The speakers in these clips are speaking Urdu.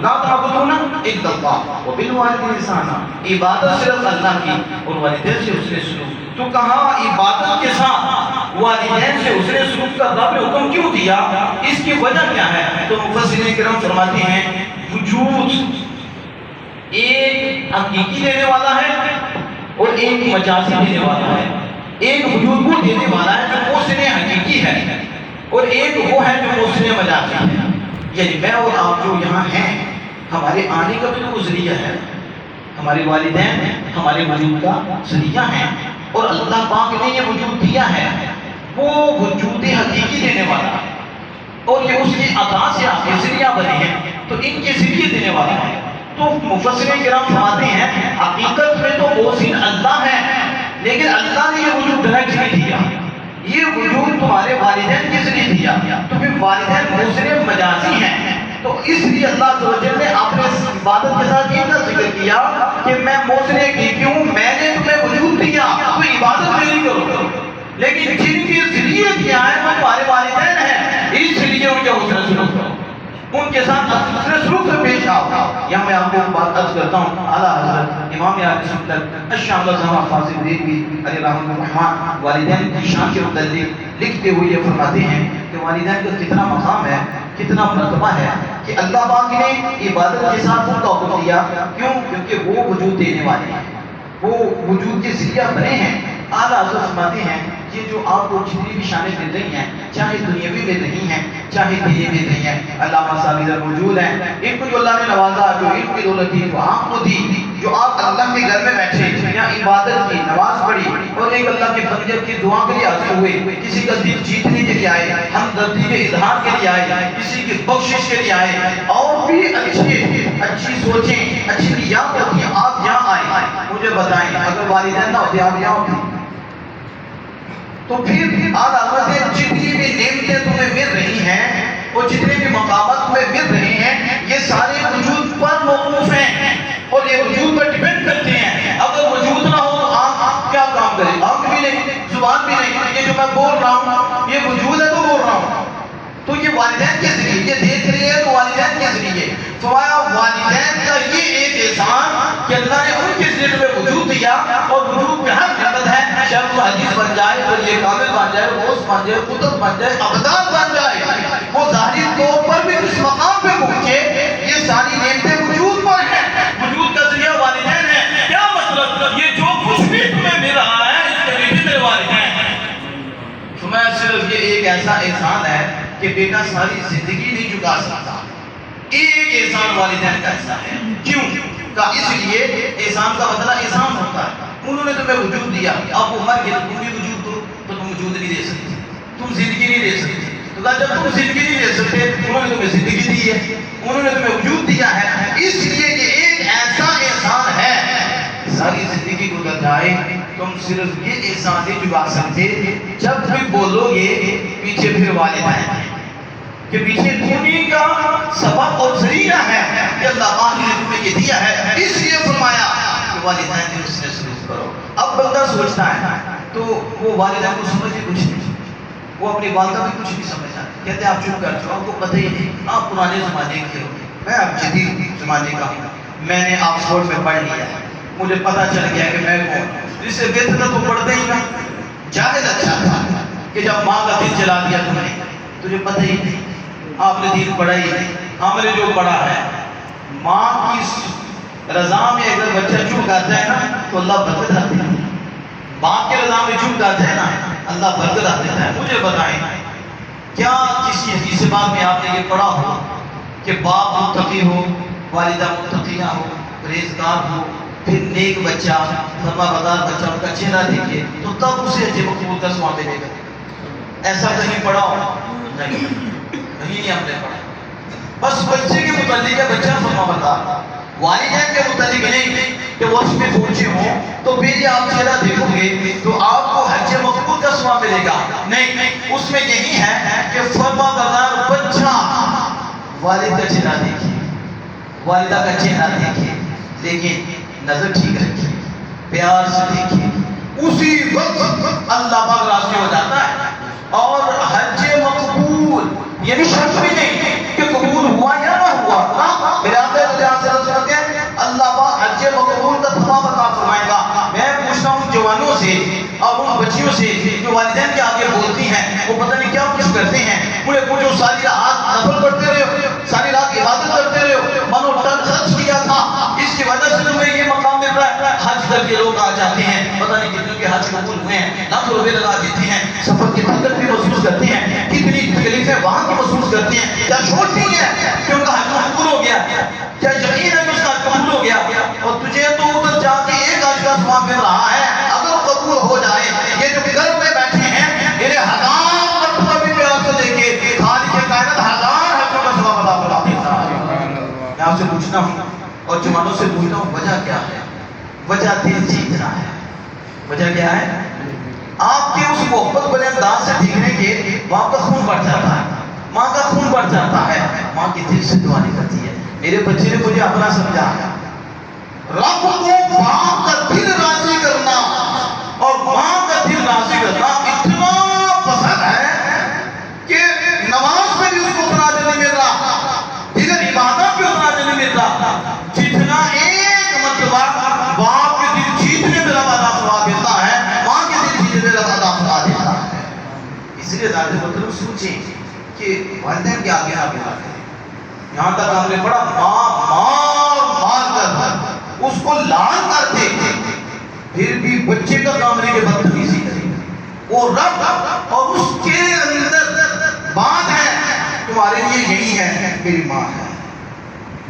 لا تعبدون الا اللہ وبالوالدین احسانا، عبادت صرف اللہ کی اور والدین سے حسن سلوک۔ تو کہاں عبادت کے ساتھ والدین سے حسن سلوک کا رب نے حکم کیوں دیا؟ اس کی وجہ کیا ہے؟ تو مفسرین کرام فرماتے ہیں وجود ایک حقیقی دینے والا ہے اور ایک مجازی دینے والا ہے۔ ایک وجود کو دینے والا ہے جو محسن حقیقی ہے، اور ایک وہ ہے جو محسن مجازی ہے۔ یعنی میں اور آپ جو یہاں ہیں، ہمارے آنے کا بھی تو ذریعہ ہے، ہمارے والدین ہمارے وجود کا ذریعہ ہیں، اور اللہ پاک نے یہ وجود دیا ہے، وہ وجود حقیقی دینے والا ہے، اور یہ اس کی عطا سے آپ کے ذریعہ بنے ہیں، تو ان کے ذریعے دینے والا ہے۔ تو مفسرین کرام فرماتے ہیں حقیقت میں تو محسن اللہ ہے، لیکن اللہ نے یہ وجود ڈائریکٹ نہیں دیا، یہ وجود تمہارے والدین کے ذریعے دیا، تو پھر والدین محسن مجازی ہیں۔ تو اس لیے اللہ عز و جل نے اپنے عبادت کے ساتھ یہ ذکر کیا کہ میں محسن حقیقی ہوں، میں نے تمہیں وجود دیا تو عبادت میری کرو، لیکن جن کے ذریعے کیا ہے وہ تمہارے والدین ہیں، اس لیے ان کے حسن سلوک کرو، ان کے ساتھ حسن سلوک سے پیش آؤ۔ یہاں میں آپ کو بات عرض کرتا ہوں، اعلیٰ حضرت امام اہل سنت الشام الزمان فاضل بریلوی علیہ رحمۃ الرحمٰن والدین کی شان کے متعلق لکھتے ہوئے یہ فرماتے ہیں کہ والدین کا کتنا مقام ہے، کتنا مرتبہ ہے کہ اللہ پاک نے عبادت کے ساتھ ان کا حکم دیا۔ کیوں؟ کیونکہ وہ وجود دینے والے ہیں، وہ وجود کے ذریعہ بنے ہیں۔ اعلیٰ حضرت فرماتے ہیں یہ جو آپ کو جتنی بھی شانیں مل رہی ہیں، چاہے دنیاوی مل رہی ہیں چاہے دینی مل رہی ہیں، علامہ صاحب ادھر موجود ہیں، ان کو جو اللہ نے نوازا، جو ان کی دولت دی، جو آپ کو دی، جو آپ اللہ کے گھر میں بیٹھے یا عبادت کی، نماز پڑھی اور ایک اللہ کے بندے کی دعا کے لیے حاضر ہوئے، کسی کا دل جیتنے کے لیے آئے، ہمدردی کے اظہار کے لیے آئے، کسی کی بخشش کے لیے آئے، اور بھی اچھی سوچیں، اچھی نیات ہوتی ہیں، آپ یہاں آئے، مجھے بتائیں اگر والدین نہ ہوتے آپ یہاں ہوتے؟ تو پھر اعلیٰ حضرت جتنی بھی نعمتیں تمہیں مل رہی ہیں اور جتنے بھی مقامات تمہیں مل رہے ہیں، یہ سارے وجود پر موقوف ہیں اور یہ وجود پر ڈیپینڈ کرتے ہیں۔ اگر وجود نہ ہو تو آنکھ کیا کام کرے؟ آنکھ بھی نہیں، زبان بھی نہیں، یہ جو میں بول رہا ہوں یہ وجود ہے تو بول رہا ہوں، تو یہ والدین کے ذریعے، یہ دیکھ رہی ہے تو والدین کے ذریعے۔ فرمایا والدین کا یہ ایک احسان کہ اللہ نے ان کے ذریعے میں وجود دیا، اور وجود میں ہر نعمت ہے، چاہے وہ حدیث بن جائے، وہ یہ کامل بن جائے، غوث بن جائے، قطب بن جائے، ابدان بن جائے، وہ ظاہری طور پر بھی اس مقام پہ پہنچے، یہ ساری نعمتیں وجود پر ہیں، وجود کا ذریعہ والدین ہے۔ کیا مطلب؟ یہ جو کچھ بھی تمہیں مل رہا ہے اس کے لیے تیرے والدین ہیں۔ فرمایا صرف یہ ایک ایسا احسان ہے کہ بیٹا ساری زندگی نہیں چکا سکتا، ایک احسان والدین کا ایسا ہے۔ کیوں؟ کہ اس لیے احسان کا بدلہ احسان ہوتا ہے۔ انہوں نے تمہیں وجود دیا، اب وہ مر گئے، تم بھی وجود دو، تو تم وجود نہیں دے سکتے، تم زندگی نہیں دے سکتے۔ تو کہا جب تم زندگی نہیں دے سکتے، انہوں نے تمہیں زندگی دی ہے، انہوں نے تمہیں وجود دیا ہے، اس لیے یہ ایک ایسا احسان ہے ساری زندگی گزر جائے تم صرف یہ احسان نہیں چکا سکتے، جب بھی بولو گے پیچھے پھر والدین ہیں کہ پیچھے دنیا کا سبب اور ذریعہ ہے کہ اللہ پاک نے تمہیں یہ دیا ہے، اس لیے فرمایا کہ والدین نے اس سے سلوک کرو۔ اب بندہ سوچتا ہے تو وہ والدین کو سمجھے کچھ نہیں، وہ اپنی والدہ بھی کچھ نہیں سمجھتا، کہتے ہیں آپ چپ کر جاؤ، آپ کو پتہ ہی نہیں، آپ پرانے زمانے کے ہو، میں اب جدید زمانے کا ہوں، میں نے آکسفورڈ میں پڑھ لیا ہے، مجھے پتہ چل گیا کہ میں کون ہوں۔ اس سے بہتر تو پڑھتے ہی نہیں، جاہل اچھا تھا کہ جب ماں کا دل جلا دیا تم نے، تجھے پتہ ہی نہیں، آپ نے دین پڑھا ہی نہیں۔ ہم نے جو پڑھا ہے، ماں کی رضا میں اگر بچہ چپ کرتا ہے نا تو اللہ برکت دیتا ہے، باپ کے رضا میں چپ کرتا ہے نا اللہ برکت دیتا ہے۔ مجھے بتائیں کیا کسی حدیث بات میں آپ نے یہ پڑھا ہو کہ باپ متقی ہو، والدہ متقیہ ہو، پرہیزگار ہو، پھر نیک بچہ، فرما بردار بچہ ان کا چہرہ دیکھے تو تب اسے اجر مقبول کا ثواب ملے گا؟ ایسا کہیں پڑھا ہو؟ نہیں، کہیں نہیں ہم نے پڑھا۔ بس بچے کے متعلق ہے بچہ فرما بردار، والدین کے متعلق نہیں کہ وہ اس میں پہنچے ہوں تو پھر یہ آپ چہرہ دیکھو گے تو آپ کو حج مقبول کا ثواب ملے گا؟ نہیں، اس میں یہی ہے کہ فرما بردار بچہ والد کا چہرہ دیکھے، والدہ کا چہرہ دیکھے، لیکن نظر ٹھیک رکھیے، پیار سے دیکھیے، اسی وقت اللہ پاک راضی ہو جاتا ہے۔ اور حج مقبول یعنی شرط بھی نہیں کہ قبول ہوا یا نہ ہوا، میرے بچوں سے جو والدین کے آگے بولتی ہیں وہ پتہ نہیں کیا کچھ کرتے ہیں. بڑے کو جو ساری رات نفل پڑھتے رہے ہو, ساری رات عبادت کرتے رہے ہو, منو ٹن خرچ کیا تھا, اس کی وجہ سے تمہیں یہ مقام مل رہا ہے. حج کر کے لوگ آ جاتے ہیں, پتہ نہیں کتنے کے حج قبول ہوئے ہیں, لاکھوں روپے لگا دیتے ہیں, سفر کی تھکن بھی محسوس کرتے ہیں, کتنی تکلیفیں وہاں کی محسوس کرتے ہیں. کیا چھوٹ نہیں ہے کہ ان کا حج قبول ہو گیا؟ کیا یقین ہے کہ اس کا حج قبول ہو گیا؟ اور تجھے تو ادھر جا کے ایک حج کا ثواب مل رہا ہے. اگر قبول ہو جائے, یہ جو گھر میں بیٹھے ہیں انہیں ہزار مرتبہ بھی پیار سے دیکھے خالق کائنات ہزار حجوں کا ثواب عطا فرما دیتا ہے. میں آپ سے پوچھنا ہوں اور جوانوں سے پوچھتا ہوں, وجہ کیا ہے؟ وجہ دل جیتنا ہے. وجہ کیا ہے؟ آپ کے اس محبت بڑے انداز سے دیکھنے کے ماں کا خون بڑھ جاتا ہے, ماں کا خون بڑھ جاتا ہے, ماں کی دل سے دعا نکلتی ہے. میرے بچے نے مجھے اپنا سمجھایا, رب کو ماں کا دل راضی کرنا اور ماں کا دل راضی کرنا اتنا پسند ہے کہ نماز میں بھی اس کو اتنا اجر نہیں مل رہا, دیگر عبادت بھی اتنا اجر نہیں مل رہا جتنا ایک مرتبہ باپ کے دل جیتنے میں رب عطا فرما دیتا ہے, ماں کے دل جیتنے میں رب عطا فرما دیتا ہے. اس لیے ذات مطلب سوچیں کہ والدین کے آگے آگے آتے ہیں. یہاں تک ہم نے پڑھا مار کر اس کو لعن کرتے, پھر بھی بچے کا کام نہیں کہ بدتمیزی کرے. وہ رب اور اس کے اندر بات ہے تمہارے لیے یہی ہے, میری ماں ہے,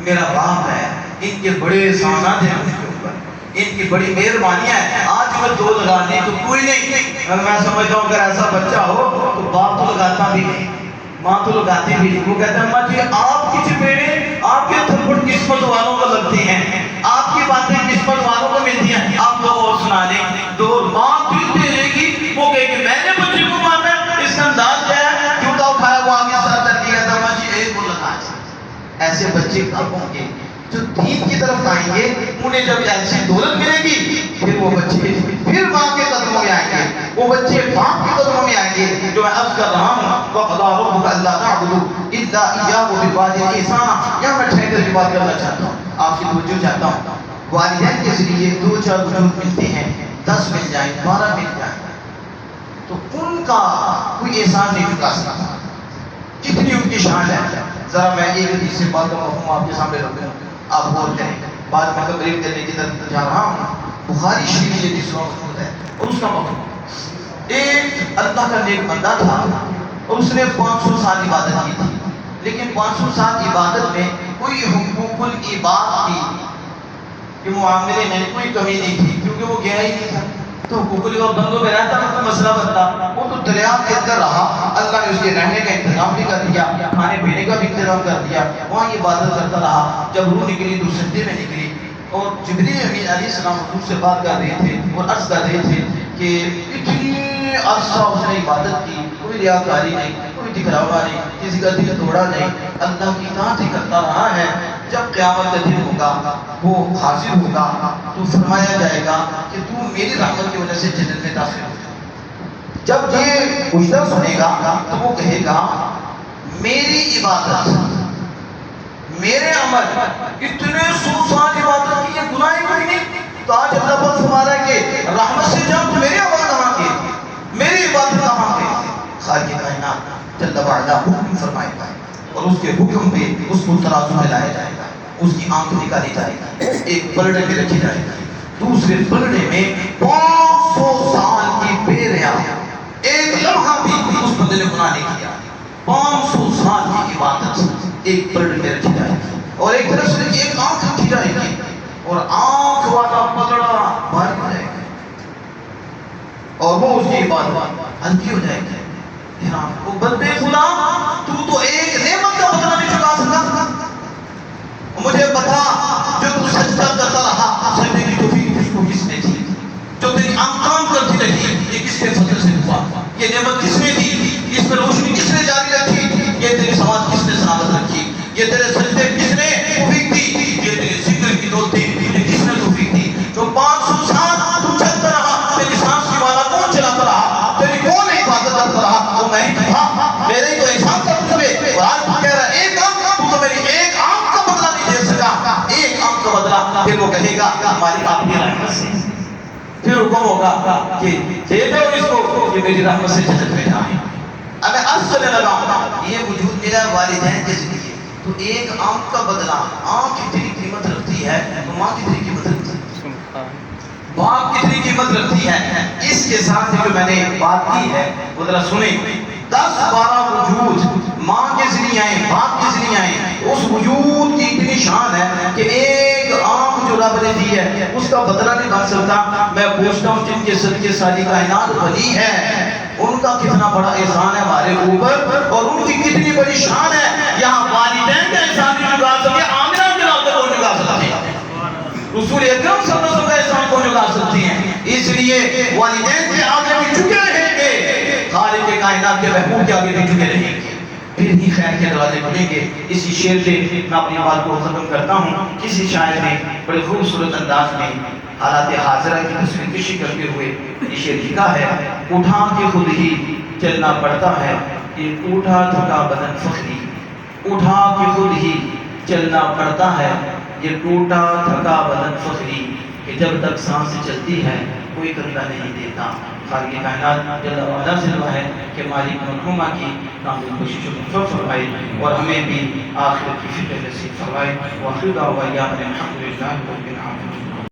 میرا باپ ہے, ان کے بڑے احسانات ہیں مجھ کے اوپر, ان کی بڑی مہربانی ہے. آج میں دو لگانے تو کوئی نہیں, میں سمجھتا ہوں اگر ایسا بچہ ہو تو باپ تو لگاتا بھی نہیں, ماں تو لگاتی بھی نہیں. وہ کہتے ہیں ماں جی آپ کی چپیڑے آپ کے تھپڑ قسمت والوں کو لگتے ہیں, آپ کی باتیں قسمت والوں کو ملتی ہیں. آپ لوگ اور سنا دیں, دو ماں دل دے لے گی, وہ کہے کہ میں نے بچے کو مارنا ہے. اس کا انداز کیا ہے, جوتا اٹھایا وہ آگے سر کر کے کہتا ماں جی ایک کو لگا. ایسے بچے کب ہوں گے جو دین کی طرف آئیں گے؟ انہیں جب ایسی دولت ملے گی پھر وہ بچے پھر ماں کے قدموں میں آئیں گے, وہ بچے باپ کے قدموں میں آئیں گے. جو میں عرض کر رہا ہوں وَقَضَىٰ رَبُّكَ أَلَّا تَعْبُدُوا إِلَّا إِيَّاهُ وَبِالْوَالِدَيْنِ إِحْسَانًا. یہاں میں ٹھہر کی بات کرنا چاہتا ہوں, آپ کی توجہ چاہتا ہوں. والدین کے ذریعے 2-4 وجود ملتے ہیں, 10 مل جائیں, 12 مل جائیں, تو ان کا کوئی احسان نہیں چکا سکتا جتنی ان کی شان ہے. ذرا میں ایک حدیث سے بات کا مفہوم آپ کے سامنے رکھ دوں, آپ غور کریں. بعد میں تقریر کرنے کی طرف جا رہا ہوں. بخاری شریف یہ حدیث موجود ہے اور اس کا مفہوم, ایک اللہ کا نیک بندہ تھا اور اس نے 500 سال عبادت کی تھی, لیکن 500 سال عبادت میں کوئی حقوق العباد کی معاملے میں کوئی کمی نہیں تھی, کیونکہ وہ گیا ہی نہیں تھا. تو حقوق العباد بندوں میں رہتا نا, کوئی مسئلہ بنتا, وہ تو دریا کے اندر رہا. اللہ نے اس کے رہنے کا انتظام بھی کر دیا, کھانے پینے کا بھی انتظام کر دیا, وہاں عبادت کرتا رہا. جب روح نکلی تو سجدے میں نکلی, اور جبریل امین علیہ السلام حضور سے بات کر رہے تھے اور عرض کر رہے تھے کہ اتنی عرصہ اس نے عبادت کی, کوئی ریاکاری نہیں, کوئی دکھلاوا نہیں, کسی کا دل توڑا نہیں, اللہ کی اطاعت ہی کرتا رہا ہے. جب قیامت کا دن ہوگا, وہ حاضر ہوگا, تو فرمایا جائے گا کہ تو میری رحمت کی وجہ سے جنت میں داخل ہو. جب یہ مجدہ سنے گا تو وہ کہے گا میری عبادت, میرے عمل, اتنے 100 سال عبادت کی, یہ گناہ کوئی نہیں. تو آج اللہ پاک فرما رہا ہے کہ رحمت سے جب میرے عمل کہاں کے, میری عبادت کہاں کے. خالق کائنات جل وعلا حکم فرمائے گا اور اس کے حکم پہ اس کو ترازو میں لایا جائے گا, اس کی آنکھ نکالی جائے گی, ایک پلڑے میں رکھی جائے گی, دوسرے پلڑے میں 500 سال کی بے ریا, ایک لمحہ بھی اس بندے نے گناہ نہیں کیا, 500 سال کی عبادت ایک پلڑے میں رکھی جائے گی, اور ایک طرف سے ایک آنکھ رکھی جائے گی, اور آنکھ والا پلڑا باہر ہو جائے گا, اور وہ اس کی عبادت ہلکی ہو جائے گی. وہ بندے خدا تو ایک نعمت کا بدلہ نہیں چکا سکا. مجھے بتا, جو تو سجدہ کرتا رہا, سجدے کی توفیق تجھ کو کس نے دی؟ جو تیری آنکھ کام کرتی رہی, یہ کس کے فضل سے ہوا؟ یہ نعمت کس نے دی؟ اس پر روشنی کس نے جاری رکھی؟ یہ تیری سماعت کس نے سلامت رکھی؟ یہ تیرے سجدے کس نے توفیق دی؟ یہ تیرے ذکر کی دولتیں تجھے کس نے توفیق دی؟ جو 500 سال تو چلتا رہا, تیری سانس کی والا کون چلاتا رہا, تیری کون حفاظت کرتا رہا؟ وہ میں ہی تھا, میرے ہی تو احسان تھا تجھ پہ. اور آج تو کہہ رہا ہے ایک آنکھ, تو میری ایک آنکھ کا بدلہ نہیں دے سکا, ایک آنکھ کا بدلہ. پھر وہ کہے گا مالک آپ کی رحمت سے, پھر حکم ہوگا کہ دے دو اس کو کہ میری رحمت سے جنت میں جائے. اب میں عرض کرنے لگا ہوں یہ وجود میرا والدین کے ذریعے. تو ایک آنکھ کا بدلہ، آنکھ کتنی قیمت رکھتی ہے تو ماں کتنی قیمت رکھتی ہے، باپ کتنی قیمت رکھتی ہے. اس کے ساتھ جو میں نے بات کی ہے وہ ذرا سنیں. 10-12 وجود ماں کے ذریعے آئے، باپ کے ذریعے آئے. اس وجود کی اتنی شان ہے کہ ایک آنکھ جو رب نے دی ہے اس کا بدلہ نہیں بن سکتا. میں پوچھتا ہوں جن کے صدقے ساری کائنات بنی ہے ان کا کتنا بڑا احسان ہے ہمارے اوپر، اور ان کی کتنی بڑی شان ہے. یہاں والدین کا احسان نہیں چکا سکے، آمنہ کے نام کو چکا سکتے ہیں، رسول اکرم صلی اللہ علیہ وسلم کا احسان کو چکا سکتی ہیں. اس لیے والدین کے آگے بھی جھکے رہیں گے، خالق کائنات کے محبوب کے آگے بھی جھکے رہیں گے، پھر ہی خیر کے دروازے کھلیں گے. اسی شعر سے میں اپنی بات کو ختم کرتا ہوں. کسی شاعر نے بڑے خوبصورت انداز میں حالات حاضرہ کی تصویر کشی کرتے ہوئے یہ شعر لکھا ہے. اٹھا کے خود ہی چلنا پڑتا ہے یہ اٹھا تھکا بدن فخری، اٹھا کے خود ہی چلنا پڑتا ہے یہ ٹوٹا تھکا بدن فخری، کہ جب تک سانس چلتی ہے کوئی کندھا نہیں دیتا. خالق کائنات جل وعلا سے دعا ہے کہ مالک مرحومہ کی کامل کوششوں کو موفق فرمائے اور ہمیں بھی آخرت کی فکر نصیب فرمائے. وآخر دعوانا الحمدللہ رب العالمین.